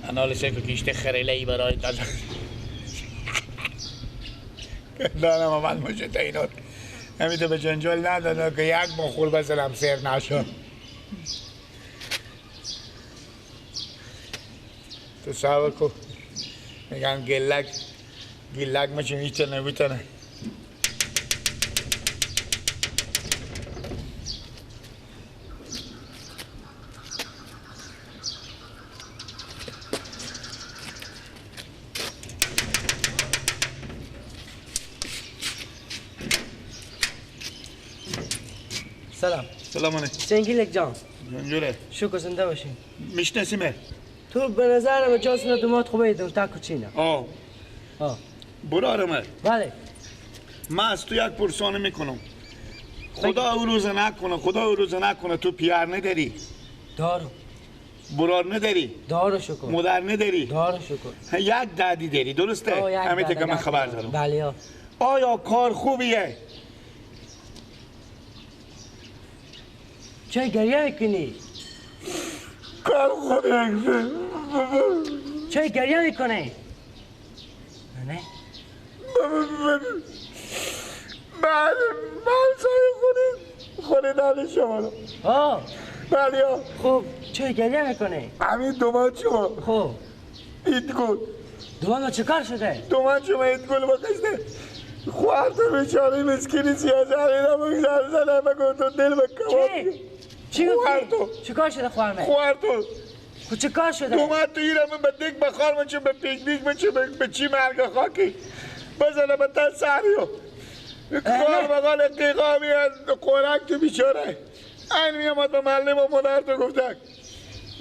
انالشه که کشته خریلی برای تازه دانم اول مجده اینات همیده به جنجال نداده که یک بخور بزنم سیر نشد تو صبر کن میگن گلک مچه میتونه بیتونه سلام علیکم. سنگیلک جان. جونجوره. شکر زنده باشین. میشناسیمه؟ تو به نظرم جاسنا دومات خوبه ایدون تا کچینه. آه. برارمه. بله. من از تو یک پرسانه میکنم. خدا او روز نکنه، خدا او روز نکنه تو پیار نداری؟ دارو. برار نداری؟ دارو شکر. مادر نداری؟ دارو شکر. یک دادی داری، درسته؟ همیشه که من خبر دارم. بله. آیا کار خوبیه؟ چه گریه میکنی؟ کار خوبیه. چه گریه میکنی؟ نه؟ من سای خونه شما رو. بله. خوب چه گریه میکنی؟ همین دومات شما. خوب. ایدگل. دومات چه کار شده؟ دومات شما ایدگل بخشته. خواهر بیچاره مسکینی سیازه اینا بگذار زنه بگو تو دل بکواب. چی گفتی؟ چه کار شده خواهرمه؟ خواهر تو. خود چه کار شده؟ دومات تو ایره من به دیگ بخار من چه به پیکنیک من چه به چی مرگ خاکی بزنه به تا سریو. کار بقال قیقامی از قرک تو بیچاره. این میامد به معلم و مدر تو گفتک.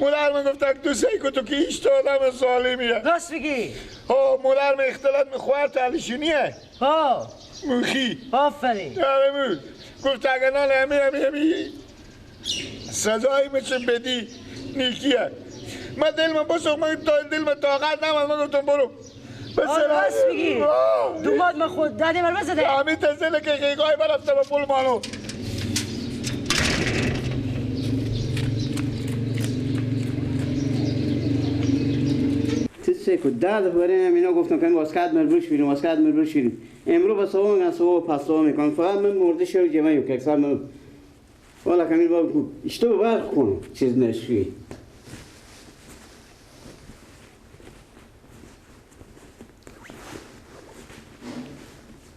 مدر من گفتک تو سیکو تو که ایش تو آدم سالمیه. راست بگی؟ مدر من اختلاط می خواهر تعلیشونیه. موخی. آفرین. داره گفت اگه نال همی سزایی میشه بدی نیکیه. من دل من بسوخ من دل من طاقت نمید من گفتم برو. راست بگی؟ دومات من خود دادی من بزده؟ همین تزله که قیقای برفته به پول مانو. سیکو درد بریم اینا گفتم که واسکت مجبور شدیم امرو با سوا میگن سوا پس سوا میکنن فقط من مرده شو جمعه که اکثر من والا کمیل بابا اشتو برق کنم چیز نشوی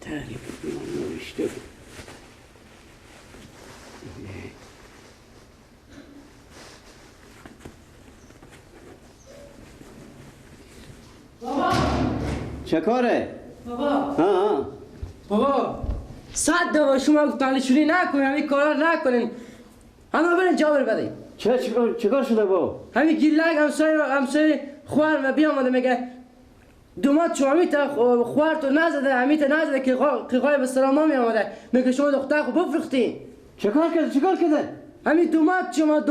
تعریف کنم اشتو بابا چه کاره؟ بابا بابا 100 دفعه شما تعلیشونی نکنین همین کارا نکنین همه برین جا بده چه کار شده با؟ همین گیلک همسایه خوار بیامده میگه دومات شما همیتا خوار تو نزده همیتا نزده که قیقای به سراما میامده میگه شما دختر خو بفرختین چه کار کرده؟ همین دومات شما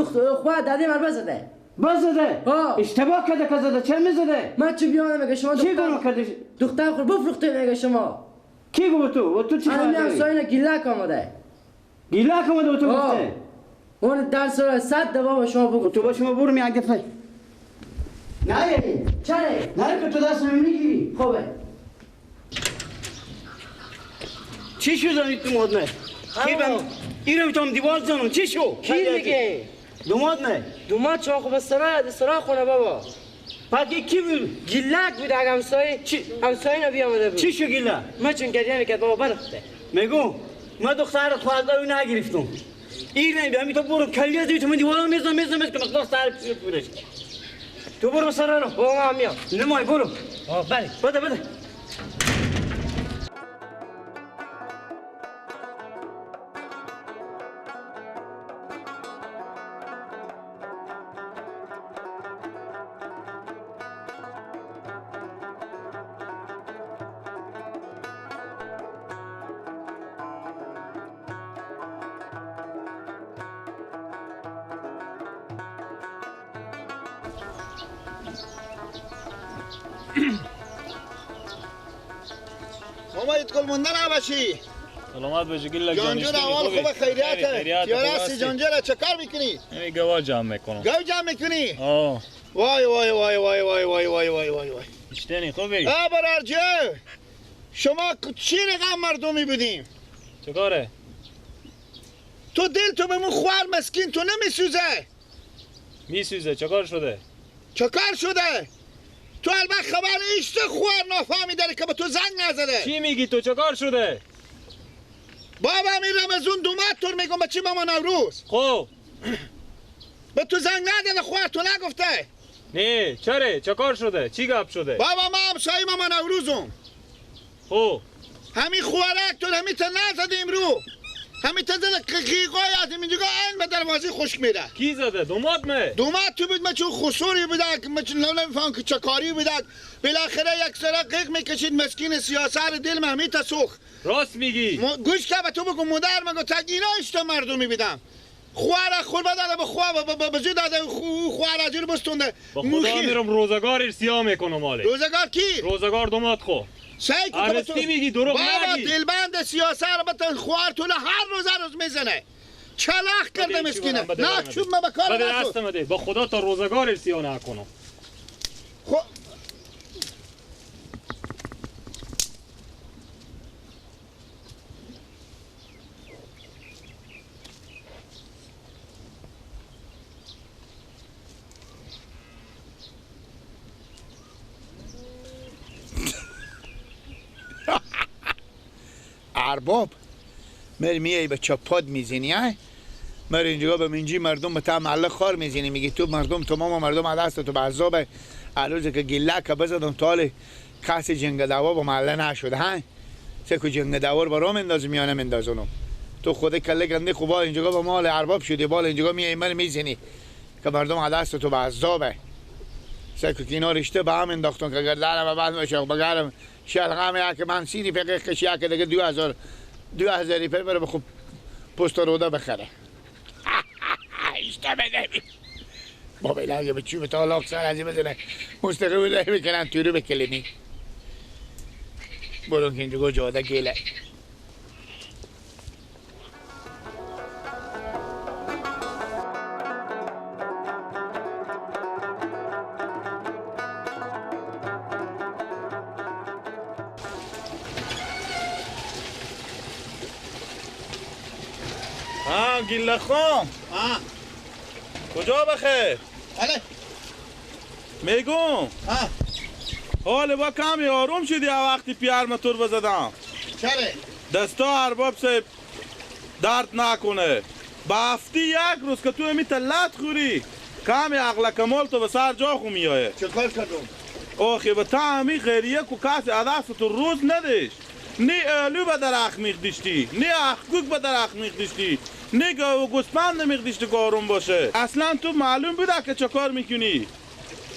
خوار داده من بزده اشتباه کرده که زده چه میزده؟ من چه بیانه میگه شما دختر خود بفرخته میگه شما کی گفت تو؟ و تو چی خواهد؟ همین همسایه گیلک آمده و تو گفته؟ اون در سر 100 دفعه با شما بگو تو با شما برو می یک دفعه نه چره؟ نه که تو دست میگیری خوبه چی شو زنید تو ماد نه؟ ایرم میتونم دیوار زنم چی شو؟ کی میگه؟ دومات شما خوب سرا خونه بابا پاکی کی بود؟ گیلک بود اگه همسایه نبی آمده بود چی شو گیلک؟ من چون گریه میکرد بابا برخته میگو من دختر خوازده او نگرفتم این نمی همی تو برو کلیه زوی تو من دیوارم میزنم که مقدار سر پورش تو برو سر رو بابا من میام نمای برو بده ماما ایدکل مونده نباشی سلامت باشی گیلک جان جانجور اول خوبه خیریته تیاره هستی جانجور چه کار میکنی؟ گوا جمع میکنم گوا جمع میکنی؟ وای وای وای وای وای وای وای وای وای وای اشتنی خوبی؟ برارجه شما چی رقم مردمی بودیم؟ چه کاره؟ تو دل تو به مون خوار مسکین تو نمیسوزه میسوزه چه کار شده؟ چه کار شده؟ تو البته خبر ایشت خوار نافهمی داره که به تو زنگ نزده چی میگی تو چه کار شده؟ بابا میرم از اون دومت تور میگم به چی ماما نوروز خب به تو زنگ نداده خوار تو نگفته نه چره چه کار شده؟ چی گپ شده؟ بابا ما همسایه ماما نوروزم خب همین خوارک تو همین تا نزده امرو همین تا زده قیقای از اینجا این به دروازه خشک میره کی زده؟ دومات تو بود من چون خسوری بودک من چون نمیفهم که چه کاری بودک بالاخره یک سره قیق میکشید مسکین سیاسر دل من همین تا سوخ راست میگی گوش که به تو بگو مدر مگو تا اینا اشتا مردمی بیدم خواره خور بداده به خواه به زود داده خواره از رو بستونده با خدا میرم روزگار سیاه میکنم ماله روزگار کی؟ روزگار دومات خو سعی که عرستی میگی دروغ بابا نگی دلبند سیاسه رو بتن خوار تو هر روز میزنه چلاخ کرده مسکینه نه چون ما بکار بده دستم ده با خدا تا روزگار سیاه نکنم خب ارباب مر میای به چپاد میزنی ها مر اینجا به منجی مردم به تا معلق خار میزنی میگی تو مردم تمام مردم دست تو به عذاب عروض که گله که بزدم تاله کسی جنگ دعوا با محله نشده ها سه که جنگ دعوا رو برام اندازم یا نمیندازونم تو خود کله گنده خوبا اینجا به مال ارباب شدی بالا اینجا میای مر میزنی که مردم دست تو به عذابه سه که اینا رشته به هم انداختن که گردن و بعد میشه بگرم شلغم یک من سیری فقه کشی که دیگه 2000 ریپر بره بخوب پست رودا بخره اشتا بده با بیلنگه به چوب تا لاک سر ازی بزنه مستقیم بوده بکنن توی رو بکلینی برون که اینجا جاده گله گله خان کجا بخیر؟ بله میگم حال با کمی آروم شدی وقتی پیار موتور بزدم چره؟ دستا ارباب صاحب درد نکنه با هفته یک روز که تو همی لط خوری کمی عقل کمال تو به سر جا خو میایه چه کار کردم؟ آخی به تا همی خیریه که کسی عدست تو روز ندیش نی الو به درخ میخدیشتی نی اخگوک به درخ میخدیشتی نی گوسپند نمیخدیشتی که آروم باشه اصلا تو معلوم بوده که چه کار میکنی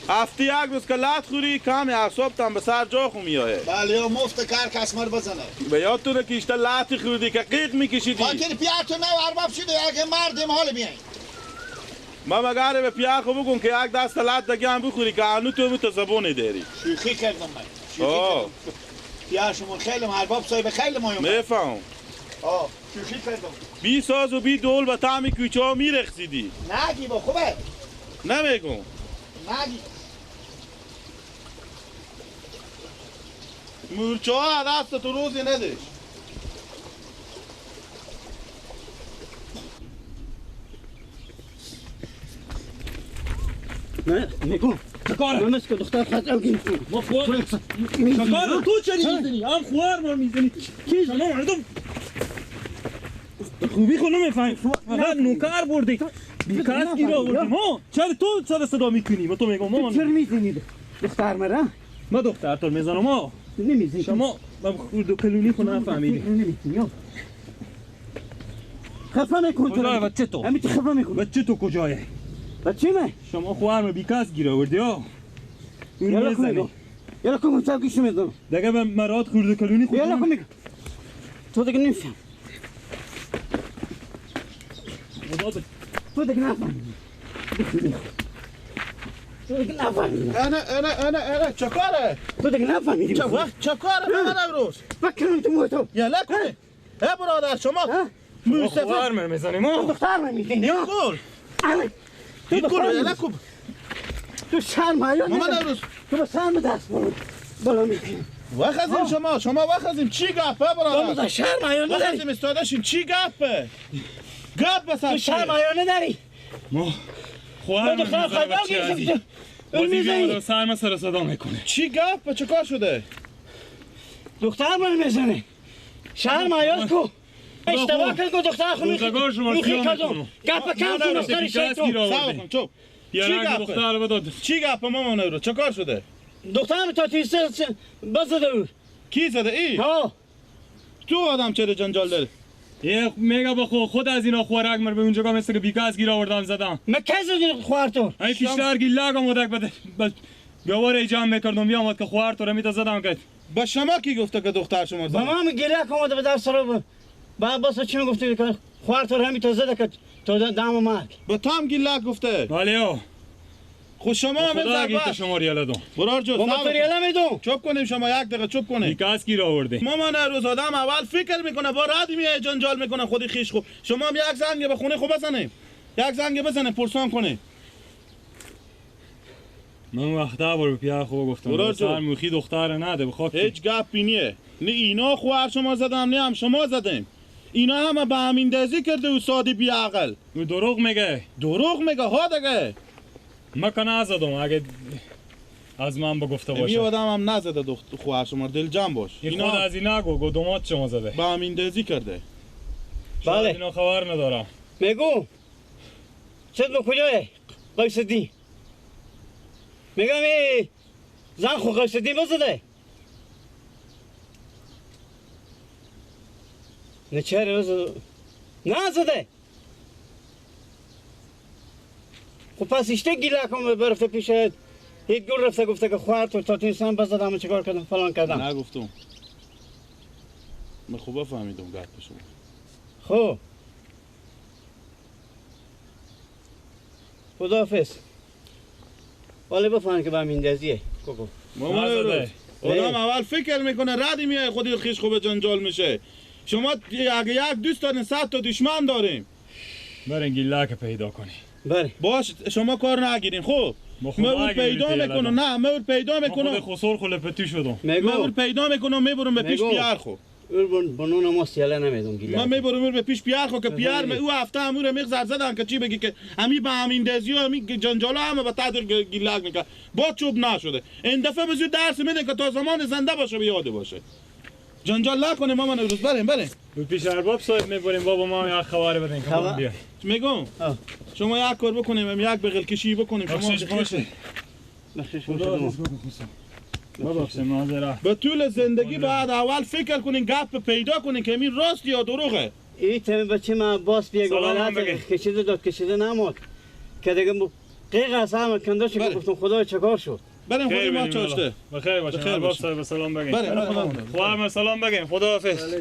هفته یک روز که لط خوری کمی اعصاب تن به سر جا خو میایه بله یا مفت کار کس مر بزنه به یادتونه که اشتا لطی خوردی که قیق میکشیدی خاطر پیار تو نو ارباب شده اگه مردم حال بیاین ما مگره به پیار خو بگم که یک دست لط دگه هم بخوری که انو تو تو زبونی داری شوخی کردم من شوخی کردم پیار شما خیلی ارباب صاحب خیلی مهم میفهم شوخی کردم بی ساز و بی دول و طعم کوچه ها میرخصیدی نگی با خوبه نمیگم نگی مورچه ها دست تو روزی ندیش نه میگم کاره؟ من که دختر خواهد اوگین ما خوار کاره تو چه میزنی؟ هم خوار ما میزنی کی شما مردم خوبی خود نمیفهمی فقط نوکر بردی بیکاس گیر آوردیم ها چرا تو سر صدا میکنی با تو میگم ما چرا میزنید دختر مرا ما دختر تو میزنم ها نمیزنید شما با خورد و کلونی خود نفهمیدی نمیزنید خفه میکن کجای بچه تو؟ همین خفه میکن بچه تو کجایه؟ بچه من شما خوار بیکاس گیر آوردی ها اون یالا میزنی یالا کن چاوکیشو میزنم دیگه به مراد خورد و کلونی خود یالا کن تو دیگه نمیفهم تو دیگه نفهم تو دیگه نفهم انا چه کاره؟ تو دیگه نفهمیدی چه وقت چه کاره به من امروز؟ بکنم تو موتو یلا کنه برادر شما خوار میزنیم ها دختر من میزنی گل تو گل دختر یلا کن تو سرمایه مامان نوروز تو به سرم دست بالا میکنی وقت از این شما وقت از این چی گپه برادر تو سرمایه وقت از نداری این استادشیم چی گپه گپ بسر تو سرمایه نداری ما خواهر تو دختر خواهد بگیرم بازی بیامده سرم سر صدا میکنه چی گپه چه کار شده دختر من میزنه سرمایه کو اشتباه کرد که دختر خود روزگار شما میخی کیا کردم میکنم گپ کم تو دختر شیطان سوا کن چوب یه چی رنگ گپه دختر رو بداد چی گپه مامان نوروز چه کار شده دختر تا تیسته بزده او کی زده ای ها تو آدم چرا جنجال داره یه میگه با خود از اینا خوارک مر به اونجا که مثل که بیکاس گیر آوردم زدم من کی زدی خوار تو این کشتر گیلا گم مدک بده گواره جمع میکردم بیامد که خوار تو رو میتا زدم که با شما کی گفته که دختر شما با زده ما گله کماده به دست رو بعد بس چی میگفتی که خوار تو همین تا زده که تو دام مرگ با تو هم گیلک گفته ولیو خود شما هم خدا گیت زد شما ریاله دو برار جو با ما تو ریاله میدون چوب کنیم شما یک دقیقه چوب کنیم بیکاس گیر آورده مامان روز آدم اول فکر میکنه با رد میای جنجال میکنه خودی خیش خوب شما هم یک زنگ به خونه خوب بزنیم یک زنگ بزنه پرسان کنه من وقتا بر پیا خوب گفتم برار جو. سر موخی دختر نده بخواد هیچ گپی نیه نه اینا خوار شما زدم نه هم شما زدیم اینا همه به همین دزی کرده و سادی بی عقل او دروغ میگه دروغ میگه ها دیگه من که نزدم اگه از من بگفته این باشه آدم هم نزده خوار شما دل جمع باش این خود از اینا گو دومات شما زده به همین دزی کرده شاید بله. اینا خبر ندارم میگو چه به کجای قیصدی میگم ای زن خو قیصدی بزده نه چهره بزده نه زده خب پس اشته گیله کن برفته پیش هیچ گل رفته گفته که خواهر تو تا تینستان بزدم چه کار کردم فلان کردم نگفتم من خوب فهمیدم گپ شما خب خداحافظ ولی بفهم که به همین دزیه کوکو مامان نزده. روز آدم اول فکر میکنه ردی میای خودی خیش خوب جنجال میشه شما اگه یک دوست دارین 100 تا دشمن داریم برین گیلا که پیدا کنی بله باش شما کار نگیرین خب ما خود مور نگیریم پیدا پیدا میکنم لدم. نه مور پیدا من خود میکنم خسور خلپتی شدم مور میگو پیدا میکنم میبرم به پیش میگو. پیار خو بنون ما سیاله نمیدون گیله من میبرم به پیش پیار خو که پیار می او هفته امور میغ زدن که چی بگی که امی به همین دزی و امی جنجالا همه به تدر گیلاک میکنه با چوب نشده این دفعه بزو درس میده که تا زمان زنده باشه بیاده باشه جنجال نکنه مامان روز بریم به پیش ارباب صاحب میبریم بابا ما یک خبر بدین که خبر؟ من بیا میگم آه. شما یک کار بکنیم یک بغل کشی بکنیم شما بخشش باشه بخشش خدا باشه حافظ ببخشید معذرت به طول زندگی بعد اول فکر کنین گپ پیدا کنین که این راست یا دروغه این تمه بچه من باس بیه سلام گوالت بگی. کشیده داد کشیده نماد که دیگه قیق از همه کنداش که بله. گفتم خدا چکار شد بریم خیر خودی ما بینیم چاشته بخیر باشین بخیر ارباب باشین. صاحب سلام بگین بریم خواهر سلام بگین خدا حافظ